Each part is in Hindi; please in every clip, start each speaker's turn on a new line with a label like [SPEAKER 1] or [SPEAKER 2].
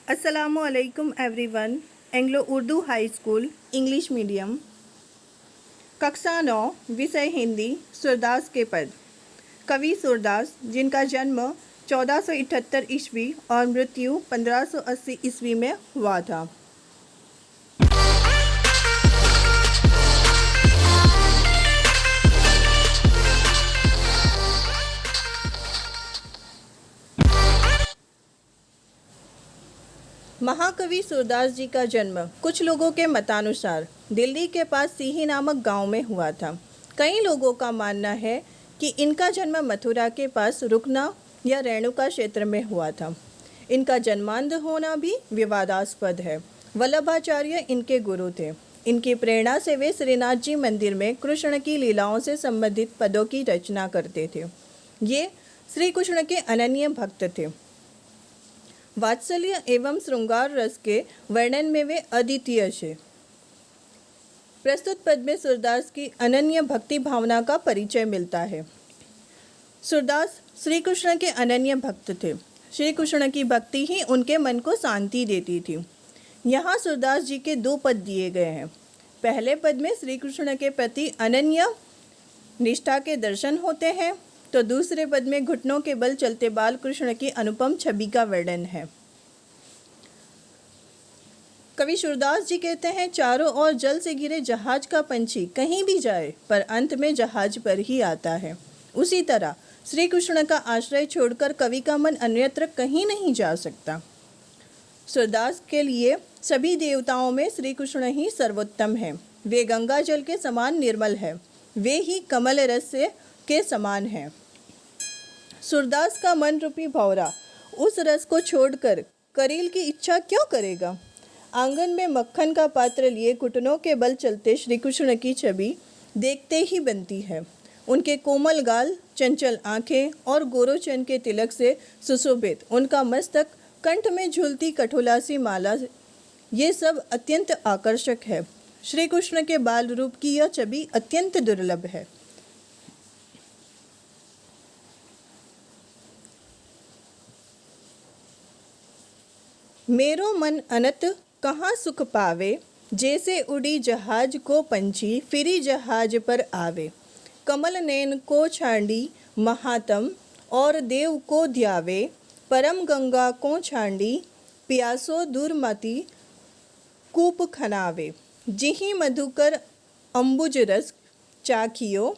[SPEAKER 1] अस्सलामुअलैकुम everyone. Anglo Urdu high school English medium, कक्षा 9, विषय हिंदी, सूरदास के पद। कवि सूरदास, जिनका जन्म 1478 ईस्वी और मृत्यु 1580 ईस्वी में हुआ था। महाकवि सूरदास जी का जन्म कुछ लोगों के मतानुसार दिल्ली के पास सीही नामक गांव में हुआ था। कई लोगों का मानना है कि इनका जन्म मथुरा के पास रुकना या रेणुका क्षेत्र में हुआ था। इनका जन्मांध होना भी विवादास्पद है। वल्लभाचार्य इनके गुरु थे। इनकी प्रेरणा से वे श्रीनाथ जी मंदिर में कृष्ण की लीलाओं से संबंधित पदों की रचना करते थे। ये श्री कृष्ण के अनन्य भक्त थे। वात्सल्य एवं श्रृंगार रस के वर्णन में वे अद्वितीय थे। प्रस्तुत पद में सूरदास की अनन्य भक्ति भावना का परिचय मिलता है। सूरदास श्री कृष्ण के अनन्य भक्त थे। श्री कृष्ण की भक्ति ही उनके मन को शांति देती थी। यहाँ सूरदास जी के 2 पद दिए गए हैं। पहले पद में श्री कृष्ण के प्रति अनन्य निष्ठा के दर्शन होते हैं, तो दूसरे पद में घुटनों के बल चलते बाल कृष्ण की अनुपम छवि का वर्णन है। कवि सूरदास जी कहते हैं, चारों ओर जल से घिरे जहाज का पंछी कहीं भी जाए पर अंत में जहाज पर ही आता है। उसी तरह श्री कृष्ण का आश्रय छोड़कर कवि का मन अन्यत्र कहीं नहीं जा सकता। सूरदास के लिए सभी देवताओं में श्री कृष्ण ही सर्वोत्तम है। वे गंगा जल के समान निर्मल है। वे ही कमल रस से के समान है। सूरदास का मन रूपी भौरा उस रस को छोड़कर करील की इच्छा क्यों करेगा। आंगन में मक्खन का पात्र लिए घुटनों के बल चलते श्री कृष्ण की छवि देखते ही बनती है। उनके कोमल गाल, चंचल आंखें और गोरोचन के तिलक से सुशोभित उनका मस्तक, कंठ में झूलती कठोलासी माला, ये सब अत्यंत आकर्षक है। श्री कृष्ण के बाल रूप की यह छवि अत्यंत दुर्लभ है। मेरो मन अनत कहाँ सुख पावे, जैसे उड़ी जहाज को पंछी फिरी जहाज पर आवे। कमल नैन को छांडी महातम और देव को ध्यावे, परम गंगा को छांडी प्यासो दूरमति कूप खनावे। जिहि मधुकर अम्बुज रस चाखियो,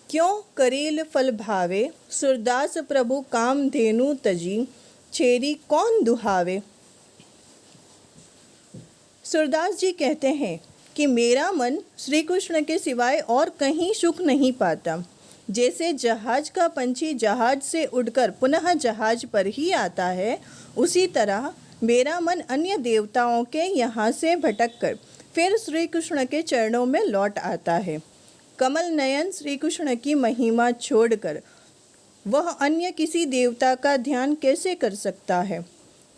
[SPEAKER 1] क्यों करील फल भावे। सूरदास प्रभु काम धेनु तजी, छेरी कौन दुहावे। सूरदास जी कहते हैं कि मेरा मन श्री कृष्ण के सिवाय और कहीं सुख नहीं पाता। जैसे जहाज का पंछी जहाज से उड़कर पुनः जहाज पर ही आता है, उसी तरह मेरा मन अन्य देवताओं के यहाँ से भटककर फिर श्री कृष्ण के चरणों में लौट आता है। कमल नयन श्री कृष्ण की महिमा छोड़कर वह अन्य किसी देवता का ध्यान कैसे कर सकता है।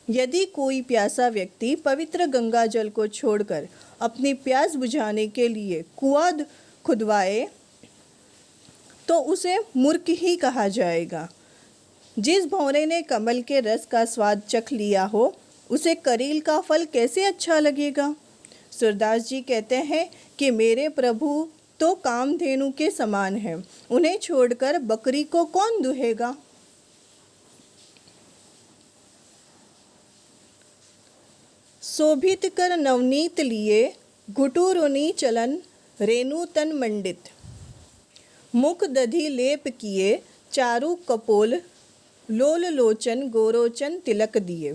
[SPEAKER 1] यदि कोई प्यासा व्यक्ति पवित्र गंगा जल को छोड़कर अपनी प्यास बुझाने के लिए कुआं खुदवाए तो उसे मूर्ख ही कहा जाएगा। जिस भौरे ने कमल के रस का स्वाद चख लिया हो, उसे करील का फल कैसे अच्छा लगेगा। सूरदास जी कहते हैं कि मेरे प्रभु तो कामधेनु के समान है, उन्हें छोड़कर बकरी को कौन दुहेगा। शोभित कर नवनीत लिए, घुटुरुनी चलन रेणु तन मंडित। मुख दधि लेप किए, चारु कपोल लोल लोचन गोरोचन तिलक दिए।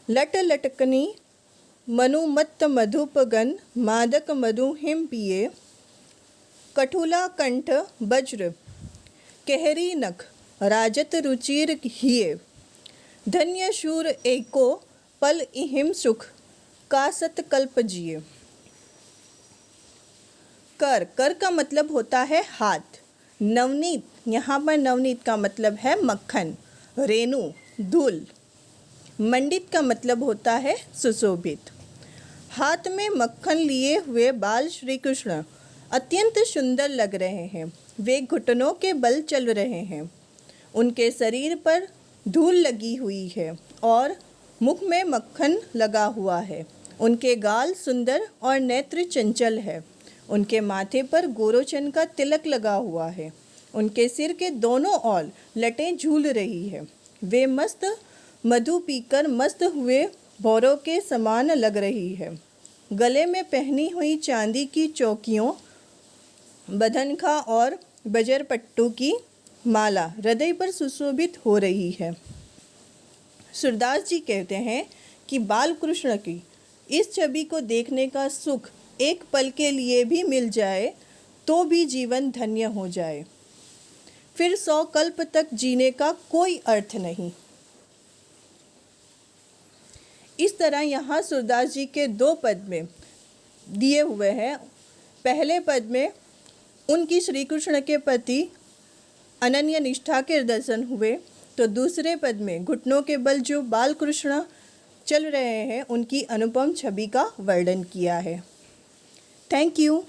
[SPEAKER 1] लट लटकनी मनुमत्त मधुपगन, मादक मधु हिम पिए। कठुला कंठ वज्र केहरी नख, राजत रुचिर हिये। धन्य शूर एको पल इहिम सुख, का सतकल्प जिए। कर, कर का मतलब होता है हाथ। नवनीत, यहाँ पर नवनीत का मतलब है मक्खन। रेणु, धूल। मंडित का मतलब होता है सुशोभित। हाथ में मक्खन लिए हुए बाल श्री कृष्ण अत्यंत सुंदर लग रहे हैं। वे घुटनों के बल चल रहे हैं। उनके शरीर पर धूल लगी हुई है और मुख में मक्खन लगा हुआ है, उनके गाल सुंदर और नेत्र चंचल है, उनके माथे पर गोरोचन का तिलक लगा हुआ है, उनके सिर के दोनों ओर लटें झूल रही है, वे मस्त मधु पीकर मस्त हुए भौरों के समान लग रही है। गले में पहनी हुई चांदी की चौकियों, बधनखा और बजरपट्टू की माला हृदय पर सुशोभित हो रही है। सूरदास जी कहते हैं कि बाल कृष्ण की इस छवि को देखने का सुख एक पल के लिए भी मिल जाए तो भी जीवन धन्य हो जाए, फिर 100 कल्प तक जीने का कोई अर्थ नहीं। इस तरह यहाँ सूरदास जी के 2 पद में दिए हुए हैं। पहले पद में उनकी श्री कृष्ण के प्रति अनन्य निष्ठा के दर्शन हुए, तो दूसरे पद में घुटनों के बल जो बाल कृष्ण चल रहे हैं उनकी अनुपम छवि का वर्णन किया है। Thank you.